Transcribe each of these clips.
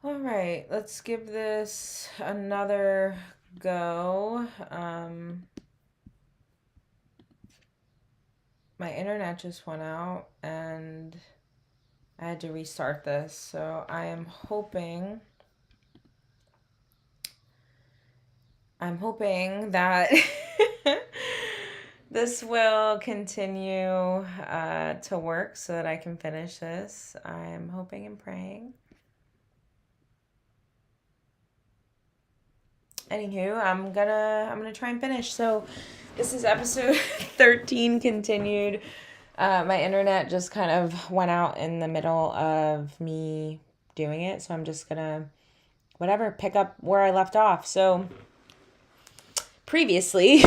All right, let's give this another go. My internet just went out and I had to restart this, so I'm hoping that this will continue to work so that I can finish this. I'm hoping and praying. Anywho, I'm gonna try and finish. So this is episode 13 continued. My internet just kind of went out in the middle of me doing it, so I'm just gonna pick up where I left off. So previously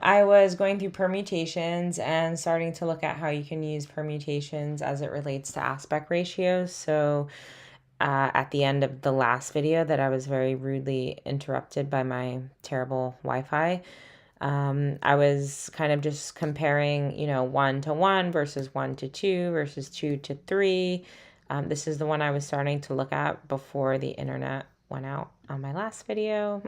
I was going through permutations and starting to look at how you can use permutations as it relates to aspect ratios. So at the end of the last video that I was very rudely interrupted by my terrible Wi-Fi, I was kind of just comparing, 1 to 1 versus 1 to 2 versus 2 to 3. This is the one I was starting to look at before the internet went out on my last video.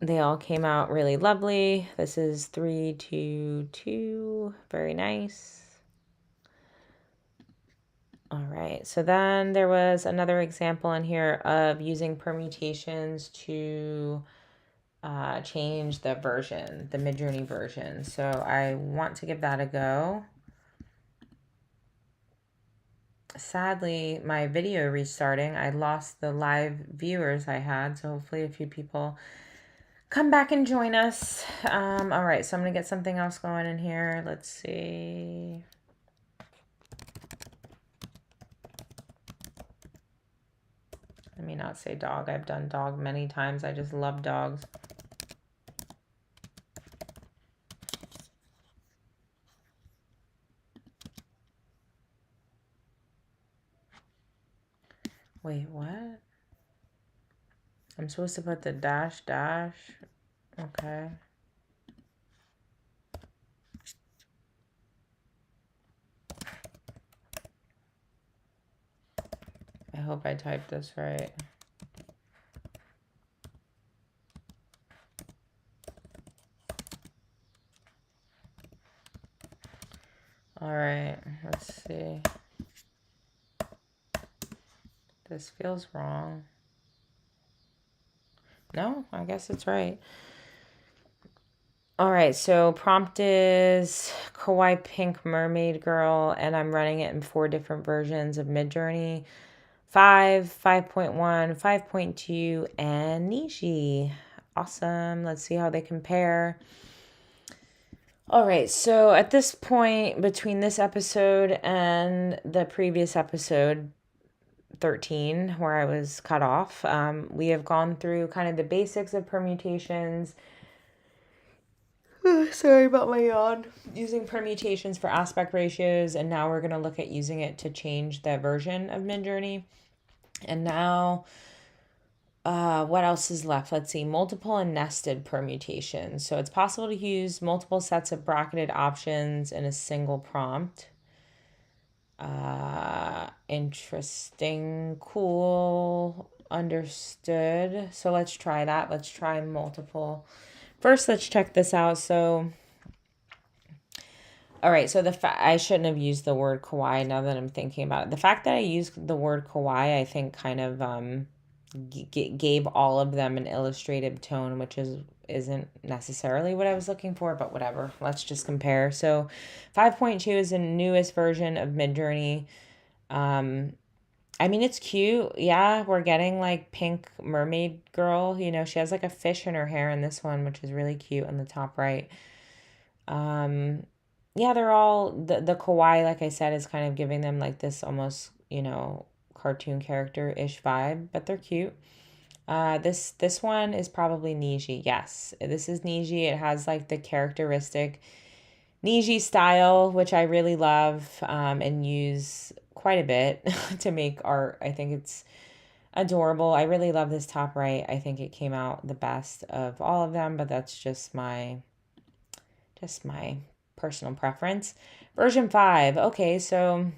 They all came out really lovely. This is 3, 2, 2. Very nice. All right, so then there was another example in here of using permutations to change the version, the Midjourney version. So I want to give that a go. Sadly, my video restarting, I lost the live viewers I had, so hopefully a few people come back and join us. All right, so I'm going to get something else going in here. Let's see. Let me not say dog. I've done dog many times. I just love dogs. Wait, what? I'm supposed to put the dash. Okay. I hope I typed this right. All right, let's see. This feels wrong. No, I guess it's right. All right, so prompt is Kawaii Pink Mermaid Girl, and I'm running it in 4 different versions of Midjourney. 5, 5.1, 5.2, and Niji. Awesome. Let's see how they compare. All right, so at this point, between this episode and the previous episode, 13, where I was cut off, we have gone through kind of the basics of permutations. Sorry about my yawn. Using permutations for aspect ratios, and now we're going to look at using it to change the version of Midjourney. And now, what else is left? Let's see, multiple and nested permutations. So it's possible to use multiple sets of bracketed options in a single prompt. Interesting, cool, understood. So let's try that. Let's try multiple. First, let's check this out. So, all right, so I shouldn't have used the word kawaii now that I'm thinking about it. The fact that I used the word kawaii, I think kind of gave all of them an illustrative tone, which isn't necessarily what I was looking for, but whatever. Let's just compare. So 5.2 is the newest version of Midjourney. I mean, it's cute. Yeah, we're getting like pink mermaid girl. She has like a fish in her hair in this one, which is really cute on the top right. Yeah, they're all, the kawaii, like I said, is kind of giving them like this almost, cartoon character-ish vibe, but they're cute. This one is probably Niji. Yes, this is Niji. It has like the characteristic Niji style, which I really love and use quite a bit to make art. I think it's adorable. I really love this top right. I think it came out the best of all of them, but that's just my personal preference. Version 5. Okay, so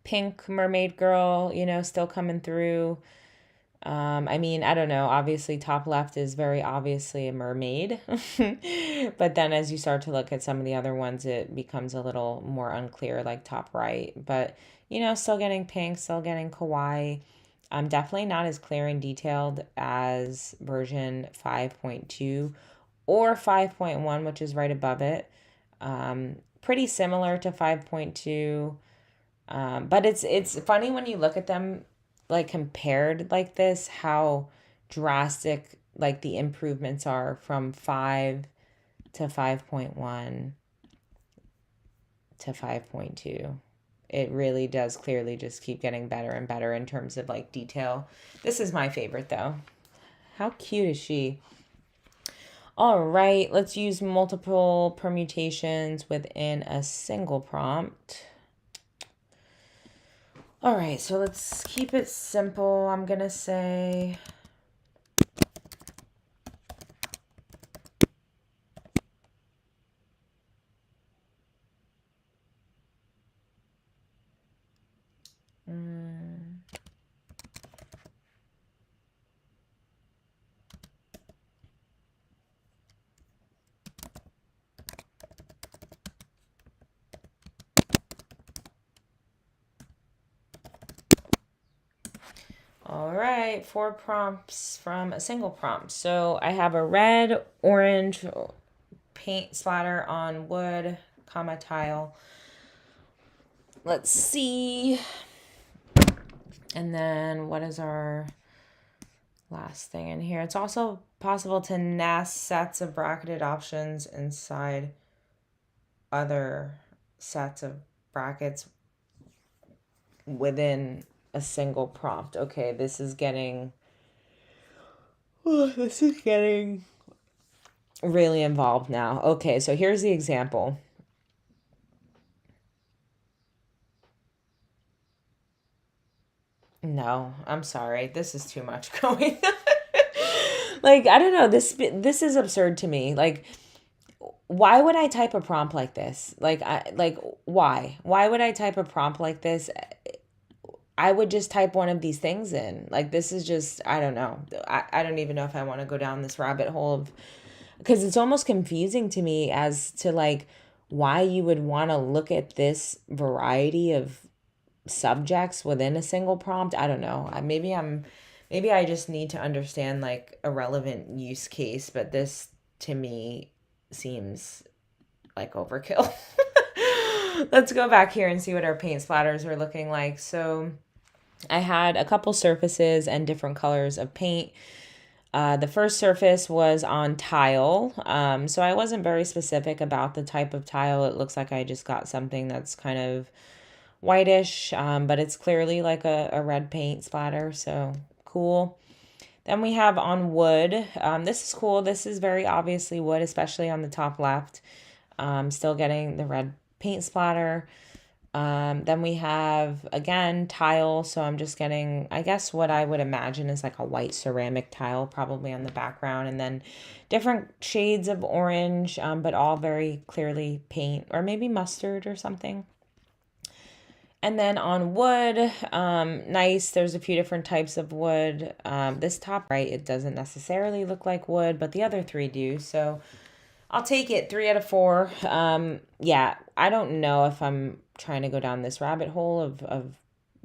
pink mermaid girl, still coming through. I mean, I don't know. Obviously, top left is very obviously a mermaid. But then as you start to look at some of the other ones, it becomes a little more unclear, like top right. But, still getting pink, still getting kawaii. Definitely not as clear and detailed as version 5.2 or 5.1, which is right above it. Pretty similar to 5.2. But it's funny when you look at them like compared like this, how drastic like the improvements are from 5 to 5.1 to 5.2. It really does clearly just keep getting better and better in terms of like detail. This is my favorite though. How cute is she? All right, let's use multiple permutations within a single prompt. All right, so let's keep it simple. I'm going to say all right, 4 prompts from a single prompt. So I have a red, orange paint splatter on wood, comma tile. Let's see. And then what is our last thing in here? It's also possible to nest sets of bracketed options inside other sets of brackets within a single prompt. Okay, this is getting really involved now. Okay, so here's the example. No, I'm sorry. This is too much going on. Like, I don't know. This is absurd to me. Like, why would I type a prompt like this? Why? Why would I type a prompt like this? I would just type one of these things in. Like, this is just, I don't know. I don't even know if I want to go down this rabbit hole of, because it's almost confusing to me as to like why you would want to look at this variety of subjects within a single prompt. I don't know. Maybe I just need to understand like a relevant use case, but this to me seems like overkill. Let's go back here and see what our paint splatters are looking like. So I had a couple surfaces and different colors of paint. The first surface was on tile, so I wasn't very specific about the type of tile. It looks like I just got something that's kind of whitish, but it's clearly like a red paint splatter, so cool. Then we have on wood. This is cool. This is very obviously wood, especially on the top left. Still getting the red paint splatter. Then we have, again, tile. So I'm just getting, I guess, what I would imagine is like a white ceramic tile probably on the background. And then different shades of orange, but all very clearly paint or maybe mustard or something. And then on wood, nice. There's a few different types of wood. This top right, it doesn't necessarily look like wood, but the other 3 do. So I'll take it 3 out of 4. Yeah, I don't know if I'm trying to go down this rabbit hole of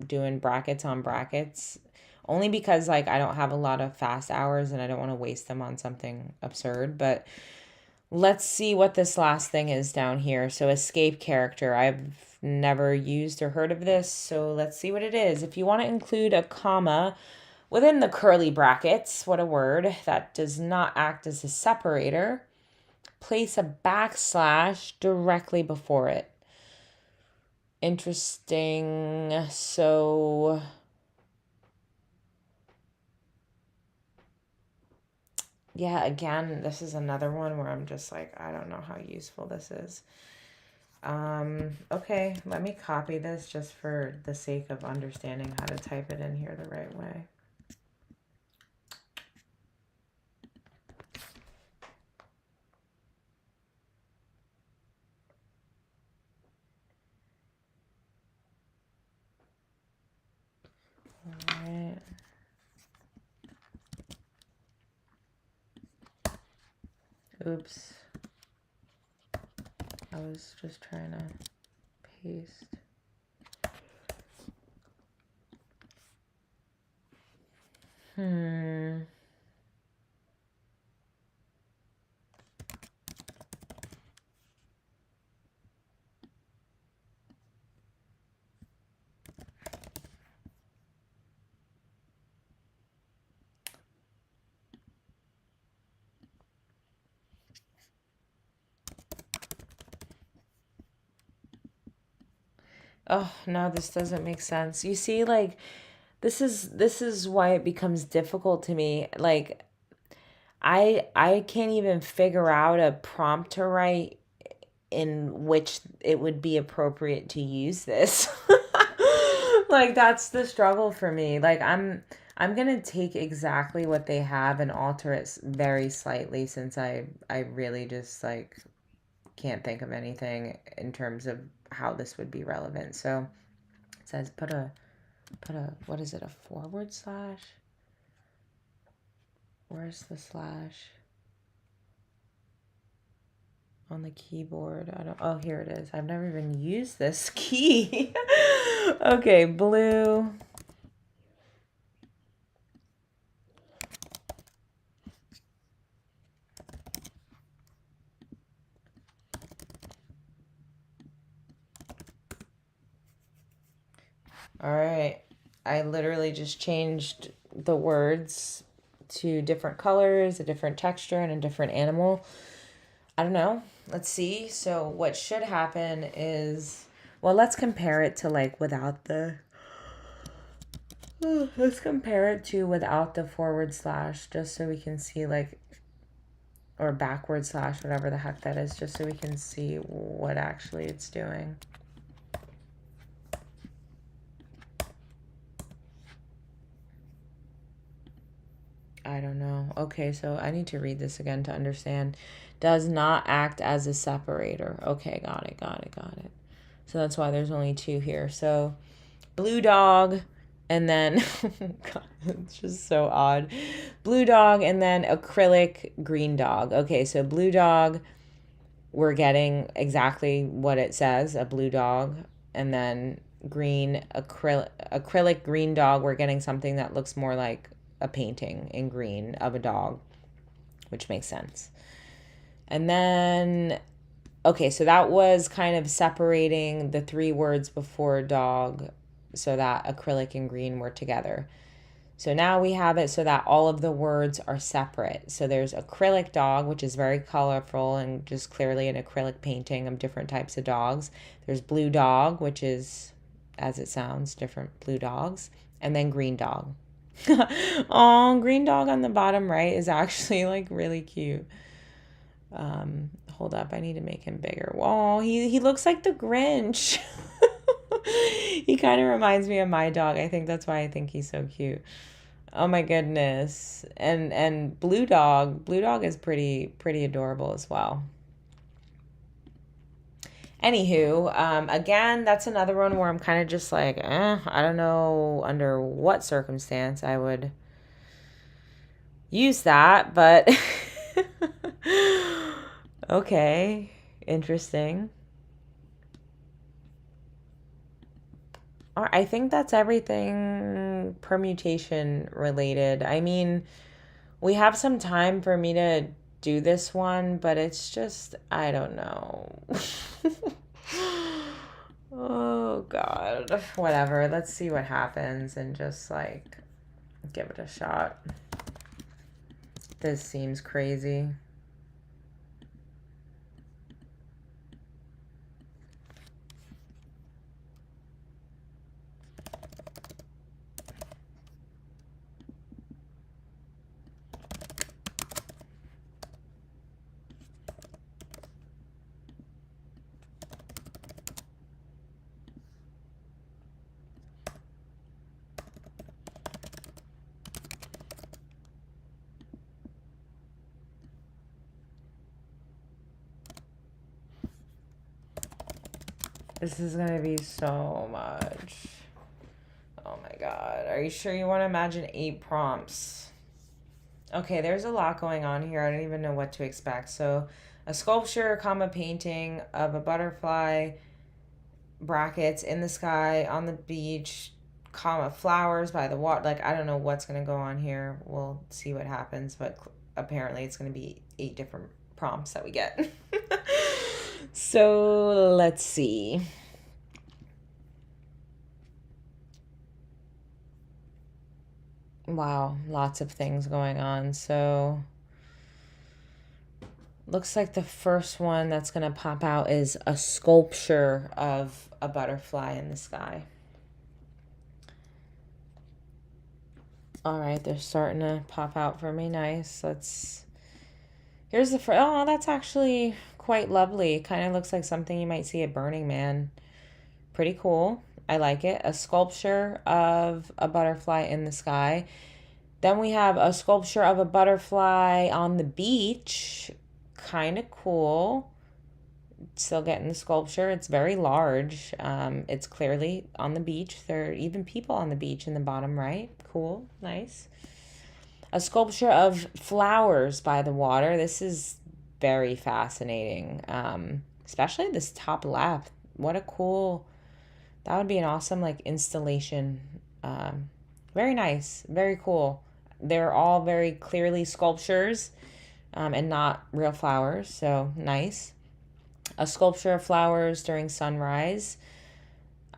doing brackets on brackets, only because like I don't have a lot of fast hours and I don't want to waste them on something absurd. But let's see what this last thing is down here. So escape character. I've never used or heard of this, so let's see what it is. If you want to include a comma within the curly brackets, what a word, that does not act as a separator, place a backslash directly before it. Interesting. So yeah, again, this is another one where I'm just like, I don't know how useful this is. Okay, let me copy this just for the sake of understanding how to type it in here the right way. All right. Oops. I was just trying to paste. Oh, no, this doesn't make sense. You see, like, this is why it becomes difficult to me. Like, I can't even figure out a prompt to write in which it would be appropriate to use this. Like, that's the struggle for me. Like, I'm gonna take exactly what they have and alter it very slightly, since I really just like can't think of anything in terms of how this would be relevant. So it says put a what is it, a forward slash? Where's the slash? On the keyboard. I don't, oh, here it is. I've never even used this key. Okay, blue. All right. I literally just changed the words to different colors, a different texture, and a different animal. I don't know. Let's see. So what should happen is, well, let's compare it to like without the, let's compare it to without the forward slash, just so we can see like, or backward slash, whatever the heck that is, just so we can see what actually it's doing. I don't know. Okay, so I need to read this again to understand. Does not act as a separator. Okay, got it, got it, got it. So that's why there's only two here. So blue dog, and then, God, it's just so odd. Blue dog, and then acrylic green dog. Okay, so blue dog, we're getting exactly what it says, a blue dog. And then green, acrylic green dog, we're getting something that looks more like a painting in green of a dog, which makes sense. And then, okay, so that was kind of separating the three words before dog so that acrylic and green were together. So now we have it so that all of the words are separate. So there's acrylic dog, which is very colorful and just clearly an acrylic painting of different types of dogs. There's blue dog, which is, as it sounds, different blue dogs. And then green dog. Oh, green dog on the bottom right is actually like really cute. Hold up, I need to make him bigger. Oh, he looks like the Grinch. He kind of reminds me of my dog. I think that's why I think he's so cute. Oh my goodness. And blue dog is pretty adorable as well. Anywho, again, that's another one where I'm kind of just like, I don't know under what circumstance I would use that, but okay, interesting. I think that's everything permutation related. I mean, we have some time for me to do this one, but it's just, I don't know. Oh, God. Whatever. Let's see what happens and just like give it a shot. This seems crazy. This is going to be so much. Oh my God. Are you sure you want to imagine 8 prompts? Okay, there's a lot going on here. I don't even know what to expect. So, a sculpture, comma, painting of a butterfly, brackets, in the sky, on the beach, comma, flowers by the water. Like, I don't know what's going to go on here. We'll see what happens, but apparently it's going to be 8 different prompts that we get. So, let's see. Wow, lots of things going on. So, looks like the first one that's going to pop out is a sculpture of a butterfly in the sky. All right, they're starting to pop out for me. Nice. Here's the first. Oh, that's actually quite lovely. Kind of looks like something you might see at Burning Man. Pretty cool. I like it. A sculpture of a butterfly in the sky. Then we have a sculpture of a butterfly on the beach. Kind of cool. Still getting the sculpture. It's very large. It's clearly on the beach. There are even people on the beach in the bottom right. Cool. Nice. A sculpture of flowers by the water. This is very fascinating. Especially this top left. What a cool... That would be an awesome like installation. Very nice. Very cool. They're all very clearly sculptures and not real flowers. So nice. A sculpture of flowers during sunrise.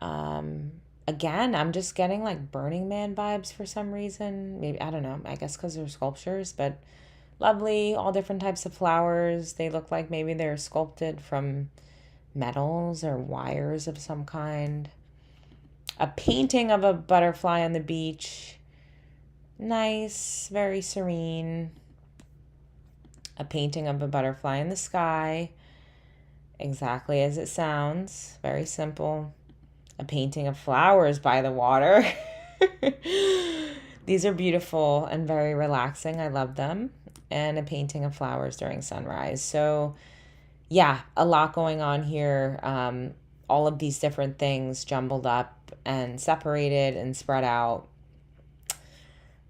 Again, I'm just getting like Burning Man vibes for some reason. Maybe, I don't know. I guess because they're sculptures, but lovely. All different types of flowers. They look like maybe they're sculpted from metals or wires of some kind. A painting of a butterfly on the beach. Nice, very serene. A painting of a butterfly in the sky. Exactly as it sounds. Very simple. A painting of flowers by the water. These are beautiful and very relaxing. I love them. And a painting of flowers during sunrise. So yeah, a lot going on here. All of these different things jumbled up and separated and spread out.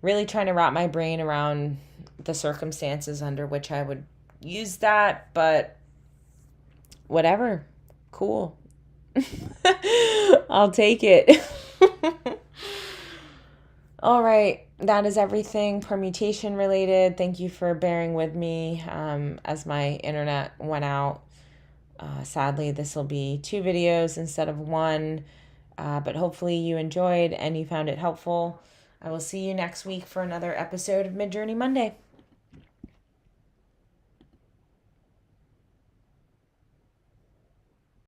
Really trying to wrap my brain around the circumstances under which I would use that, but whatever. Cool. I'll take it. All right. That is everything permutation related. Thank you for bearing with me as my internet went out. Sadly, this will be 2 videos instead of 1, but hopefully you enjoyed and you found it helpful. I will see you next week for another episode of Midjourney Monday.